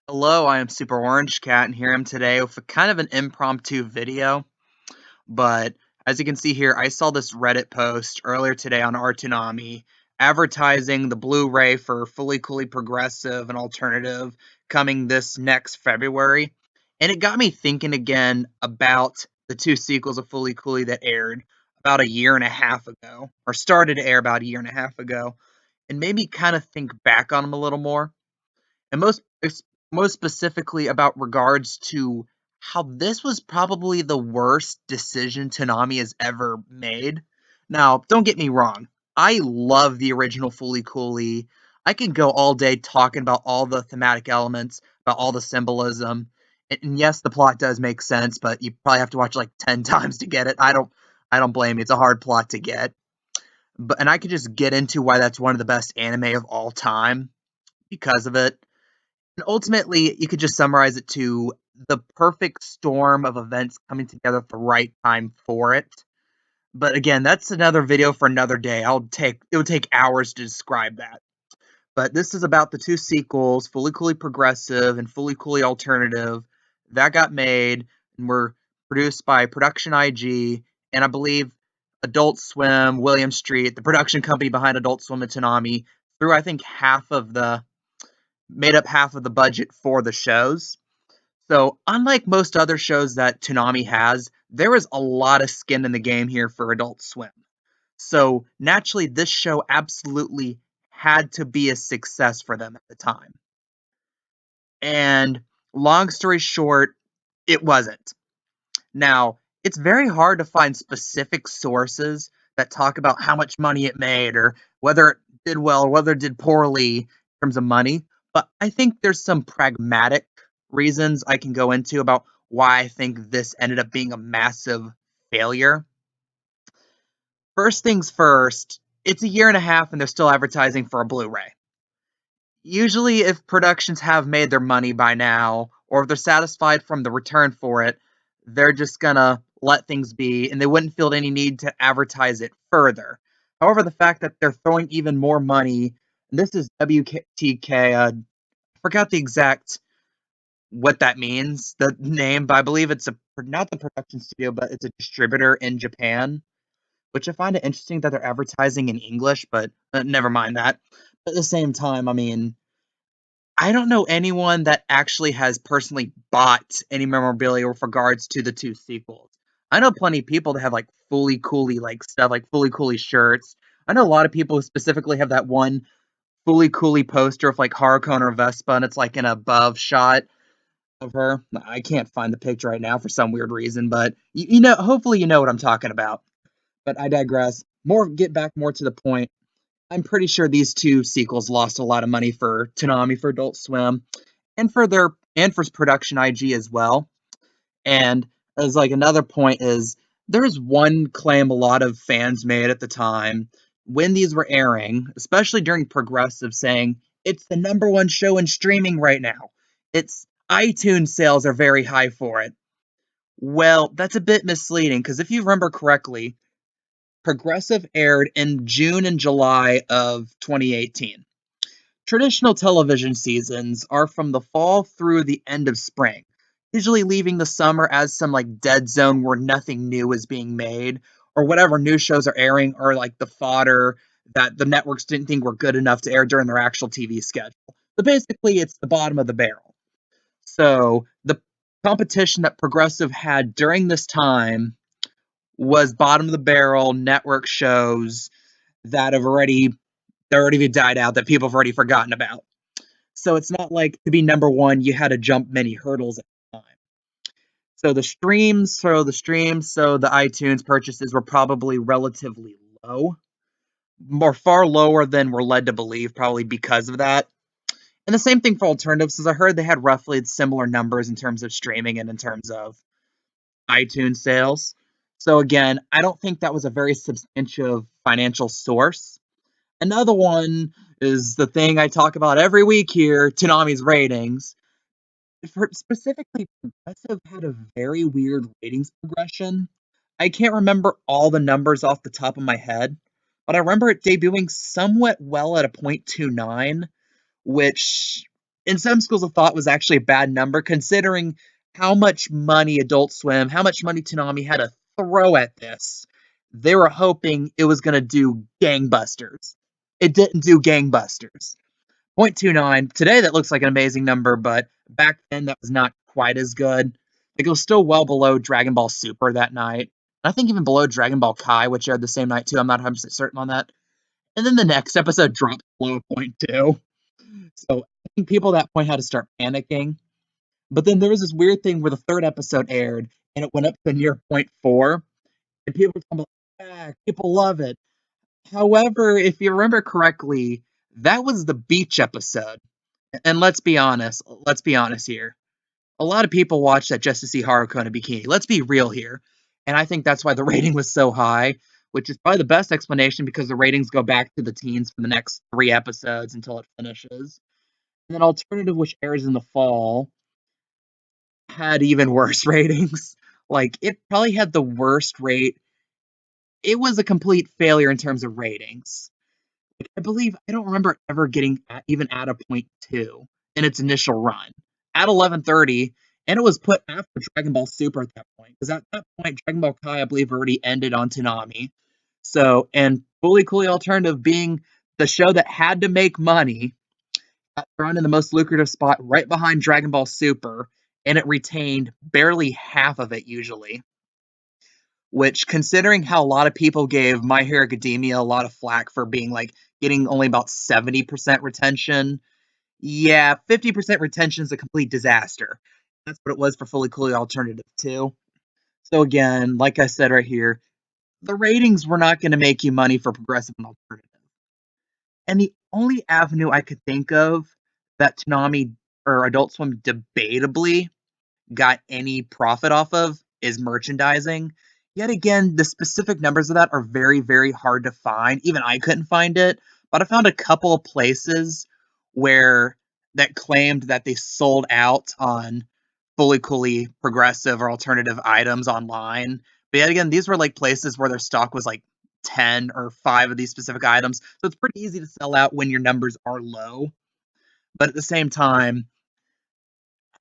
Hello, I am Super Orange Cat, and here I am today with a kind of an impromptu video. But as you can see here, I saw this Reddit post earlier today on our Toonami advertising the Blu-ray for Fully Coolly Progressive and Alternative coming this next February. And it got me thinking again about the two sequels of Fully Coolly that aired about a year and a half ago, or started to air about a year and a half ago, and made me kind of think back on them a little more and most specifically about regards to how this was probably the worst decision Toonami has ever made. Now, don't get me wrong. I love the original Fully Coolly. I can go all day talking about all the thematic elements, about all the symbolism. And yes, the plot does make sense, but you probably have to watch like 10 times to get it. I don't blame you. It's a hard plot to get. And I could just get into why that's one of the best anime of all time because of it. And ultimately, you could just summarize it to the perfect storm of events coming together at the right time for it. But again, that's another video for another day. It would take hours to describe that. But this is about the two sequels, Fully Coolly Progressive and Fully Coolly Alternative, that got made and were produced by Production IG and I believe Adult Swim, William Street, the production company behind Adult Swim and Toonami, through I think made up half of the budget for the shows. So, unlike most other shows that Toonami has, there is a lot of skin in the game here for Adult Swim. So, naturally, this show absolutely had to be a success for them at the time. And long story short, it wasn't. Now, it's very hard to find specific sources that talk about how much money it made or whether it did well or whether it did poorly in terms of money. But I think there's some pragmatic reasons I can go into about why I think this ended up being a massive failure. First things first, it's a year and a half and they're still advertising for a Blu ray. Usually, if productions have made their money by now, or if they're satisfied from the return for it, they're just gonna let things be and they wouldn't feel any need to advertise it further. However, the fact that they're throwing even more money, and this is WTK, I forgot the exact what that means, the name, but I believe it's not the production studio, but it's a distributor in Japan, which I find it interesting that they're advertising in English, but never mind that. But at the same time, I mean, I don't know anyone that actually has personally bought any memorabilia with regards to the two sequels. I know plenty of people that have like Fully Coolly like stuff, like Fully Coolly shirts. I know a lot of people who specifically have that one Fully Coolly poster of like Haruko or Vespa, and it's like an above shot of her. I can't find the picture right now for some weird reason, but hopefully you know what I'm talking about. But I digress. Get back more to the point. I'm pretty sure these two sequels lost a lot of money for Toonami for Adult Swim and for production IG as well. And as like another point is there's one claim a lot of fans made at the time when these were airing, especially during Progressive, saying it's the number one show in streaming right now. Its iTunes sales are very high for it. Well, that's a bit misleading because if you remember correctly, Progressive aired in June and July of 2018. Traditional television seasons are from the fall through the end of spring, usually leaving the summer as some like dead zone where nothing new is being made, or whatever new shows are airing are like the fodder that the networks didn't think were good enough to air during their actual TV schedule. So basically, it's the bottom of the barrel. So the competition that Progressive had during this time was bottom of the barrel network shows that they're already died out that people have already forgotten about. So it's not like to be number one, you had to jump many hurdles at the time. So the iTunes purchases were probably relatively low, more far lower than we're led to believe, probably because of that. And the same thing for alternatives, as I heard they had roughly similar numbers in terms of streaming and in terms of iTunes sales. So again, I don't think that was a very substantial financial source. Another one is the thing I talk about every week here, Toonami's ratings. Specifically, Progressive had a very weird ratings progression. I can't remember all the numbers off the top of my head, but I remember it debuting somewhat well at a .29, which in some schools of thought was actually a bad number considering how much money Adult Swim, how much money Toonami had to throw at this. They were hoping it was going to do gangbusters. It didn't do gangbusters. 0.29. Today that looks like an amazing number, but back then that was not quite as good. Like, it was still well below Dragon Ball Super that night. I think even below Dragon Ball Kai, which aired the same night too. I'm not 100% certain on that. And then the next episode dropped below 0.2. So I think people at that point had to start panicking. But then there was this weird thing where the third episode aired and it went up to near 0.4. And people were talking about, people love it. However, if you remember correctly, that was the beach episode. And let's be honest here. A lot of people watched that just to see Haruko in a bikini. Let's be real here. And I think that's why the rating was so high, which is probably the best explanation because the ratings go back to the teens for the next 3 episodes until it finishes. And then Alternative, which airs in the fall, had even worse ratings. Like, it probably had the worst rate. It was a complete failure in terms of ratings. I believe I don't remember it ever getting even at a 0.2 in its initial run at 11:30, and it was put after Dragon Ball Super at that point because at that point Dragon Ball Kai I believe already ended on Toonami. So and Fully Coolly Alternative being the show that had to make money, got thrown in the most lucrative spot right behind Dragon Ball Super, and it retained barely half of it usually. Which, considering how a lot of people gave My Hero Academia a lot of flack for being like getting only about 70% retention, yeah, 50% retention is a complete disaster. That's what it was for Fully Coolly Alternative too. So again, like I said right here, the ratings were not going to make you money for Progressive and Alternative. And the only avenue I could think of that Toonami or Adult Swim debatably got any profit off of is merchandising. Yet again, the specific numbers of that are very, very hard to find. Even I couldn't find it, but I found a couple of places where that claimed that they sold out on Fully Coolly progressive or alternative items online. But yet again, these were like places where their stock was like 10 or 5 of these specific items. So it's pretty easy to sell out when your numbers are low. But at the same time,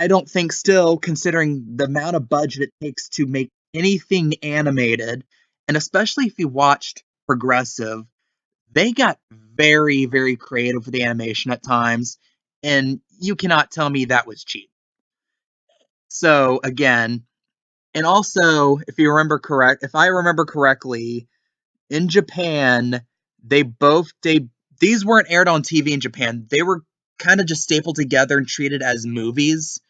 I don't think still, considering the amount of budget it takes to make anything animated, and especially if you watched Progressive, they got very, very creative with the animation at times, and you cannot tell me that was cheap. So again, and also if I remember correctly, in Japan, these weren't aired on TV in Japan. They were kind of just stapled together and treated as movies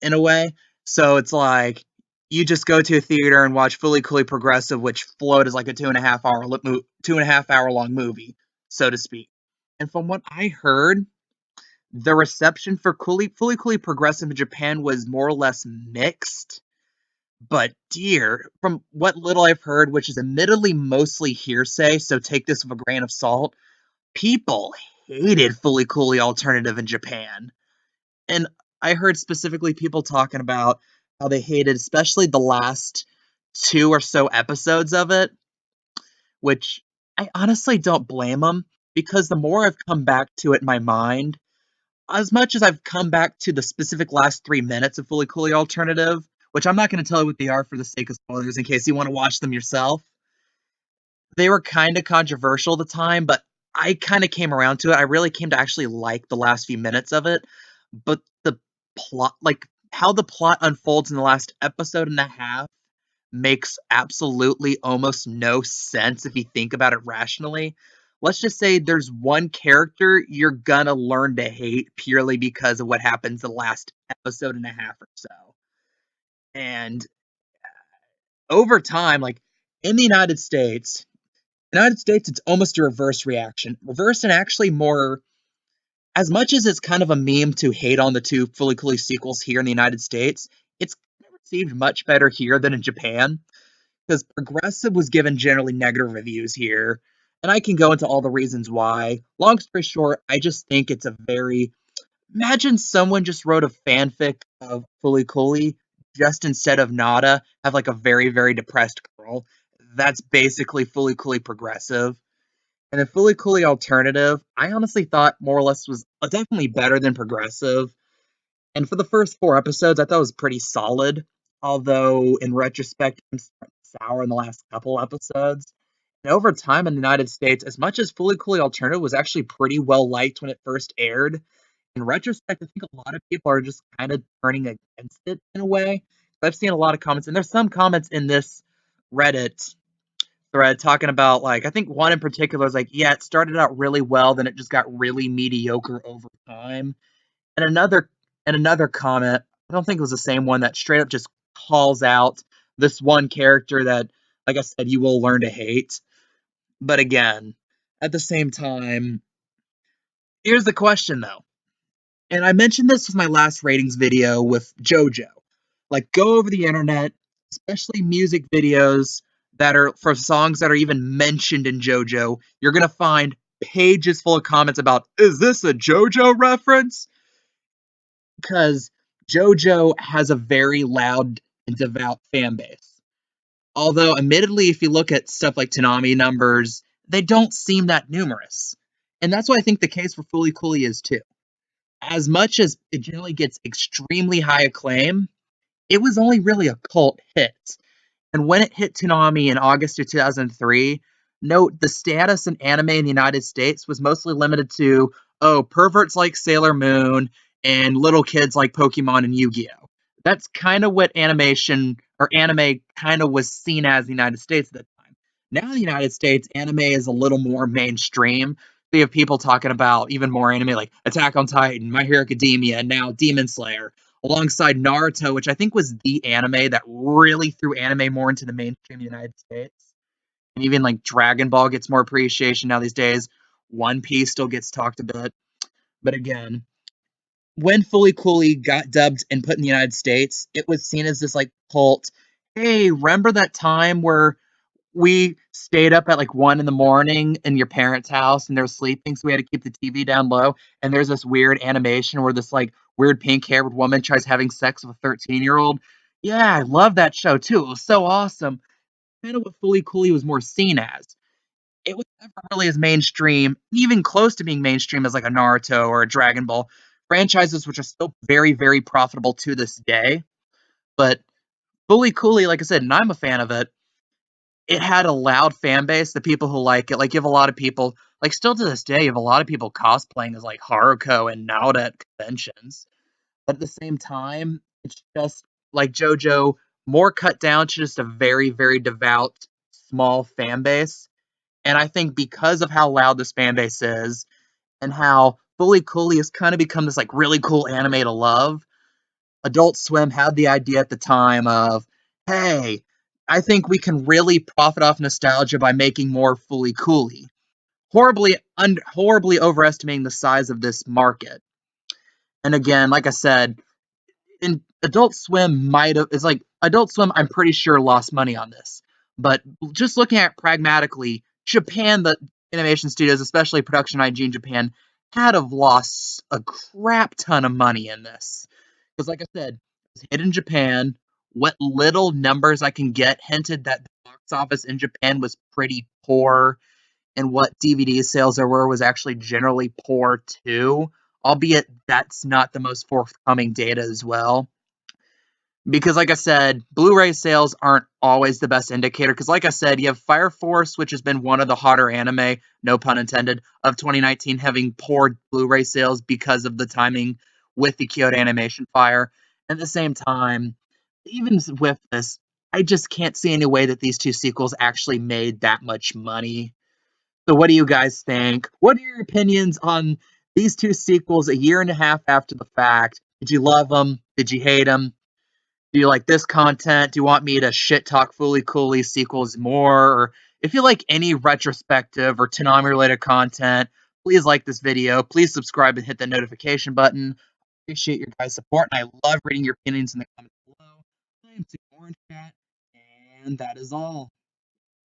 in a way. So it's like you just go to a theater and watch Fully Coolly Progressive, which flowed as like a 2.5 hour long movie, so to speak. And from what I heard, the reception for Fully Coolly Progressive in Japan was more or less mixed. But dear, from what little I've heard, which is admittedly mostly hearsay, so take this with a grain of salt, people hated Fully Coolly Alternative in Japan. And I heard specifically people talking about how they hated especially the last 2 or so episodes of it, which I honestly don't blame them because the more I've come back to it in my mind, as much as I've come back to the specific last 3 minutes of Fully Coolly Alternative, which I'm not going to tell you what they are for the sake of spoilers in case you want to watch them yourself, they were kind of controversial at the time, but I kind of came around to it. I really came to actually like the last few minutes of it, but the plot, like how the plot unfolds in the last episode and a half, makes absolutely almost no sense if you think about it rationally. Let's just say there's one character you're gonna learn to hate purely because of what happens the last episode and a half or so. And over time, like in the United States, it's almost a reverse reaction. Reverse and actually more, as much as it's kind of a meme to hate on the two Fully Coolly sequels here in the United States, it's received much better here than in Japan because Progressive was given generally negative reviews here. And I can go into all the reasons why. Long story short, I just think it's a very. Imagine someone just wrote a fanfic of Fully Coolly just instead of Nada, have like a very, very depressed girl. That's basically Fully Coolly Progressive. And then Fully Coolly Alternative, I honestly thought more or less was definitely better than Progressive. And for the first 4 episodes, I thought it was pretty solid. Although in retrospect, I'm starting to sour in the last couple episodes. And over time in the United States, as much as Fully Cooley Alternative was actually pretty well liked when it first aired, in retrospect, I think a lot of people are just kind of turning against it in a way. I've seen a lot of comments, and there's some comments in this Reddit thread talking about, like, I think one in particular is like, yeah, it started out really well, then it just got really mediocre over time. And another comment, I don't think it was the same one, that straight up just calls out this one character that, like I said, you will learn to hate. But again, at the same time, here's the question though. And I mentioned this with my last ratings video with JoJo. Like, go over the internet, especially music videos that are for songs that are even mentioned in JoJo. You're gonna find pages full of comments about, is this a JoJo reference? Because JoJo has a very loud and devout fan base. Although, admittedly, if you look at stuff like Toonami numbers, they don't seem that numerous. And that's what I think the case for Fooly Cooly is too. As much as it generally gets extremely high acclaim, it was only really a cult hit. And when it hit Toonami in August of 2003, note the status in anime in the United States was mostly limited to, oh, perverts like Sailor Moon and little kids like Pokemon and Yu-Gi-Oh! That's kind of what animation or anime kind of was seen as in the United States at the time. Now in the United States, anime is a little more mainstream. We have people talking about even more anime like Attack on Titan, My Hero Academia, and now Demon Slayer, alongside Naruto, which I think was the anime that really threw anime more into the mainstream United States. And even like Dragon Ball gets more appreciation now these days. One Piece still gets talked a bit. But again, when Fully Cooley got dubbed and put in the United States, it was seen as this like cult. Hey, remember that time where we stayed up at like 1 in the morning in your parents' house and they're sleeping, so we had to keep the TV down low. And there's this weird animation where this like weird pink haired woman tries having sex with a 13-year-old. Yeah, I love that show too. It was so awesome. Kind of what Fully Cooley was more seen as. It was never really as mainstream, even close to being mainstream as like a Naruto or a Dragon Ball franchises, which are still very, very profitable to this day. But Fully Cooley, like I said, and I'm a fan of it, it had a loud fan base, the people who like it. Like, you have a lot of people, like, still to this day, you have a lot of people cosplaying as, like, Haruko and Naruto at conventions. But at the same time, it's just, like JoJo, more cut down to just a very, very devout, small fan base. And I think because of how loud this fan base is, and how Fully Cooley has kind of become this, like, really cool anime to love, Adult Swim had the idea at the time of, hey, I think we can really profit off nostalgia by making more Fully Cooley, horribly overestimating the size of this market. And again, like I said, in Adult Swim might have it's like Adult Swim, I'm pretty sure lost money on this. But just looking at it pragmatically, Japan, the animation studios, especially Production IG in Japan, had have lost a crap ton of money in this. Because like I said, it was hit in Japan. What little numbers I can get hinted that the box office in Japan was pretty poor, and what DVD sales there were was actually generally poor too, albeit that's not the most forthcoming data as well. Because, like I said, Blu-ray sales aren't always the best indicator. Because, like I said, you have Fire Force, which has been one of the hotter anime, no pun intended, of 2019, having poor Blu-ray sales because of the timing with the Kyoto Animation fire. At the same time, even with this, I just can't see any way that these two sequels actually made that much money. So, what do you guys think? What are your opinions on these two sequels a year and a half after the fact? Did you love them? Did you hate them? Do you like this content? Do you want me to shit talk Fully Cooley sequels more? Or if you like any retrospective or Toonami related content, please like this video. Please subscribe and hit the notification button. Appreciate your guys' support, and I love reading your opinions in the comments below. I am Super Orange Cat, and that is all.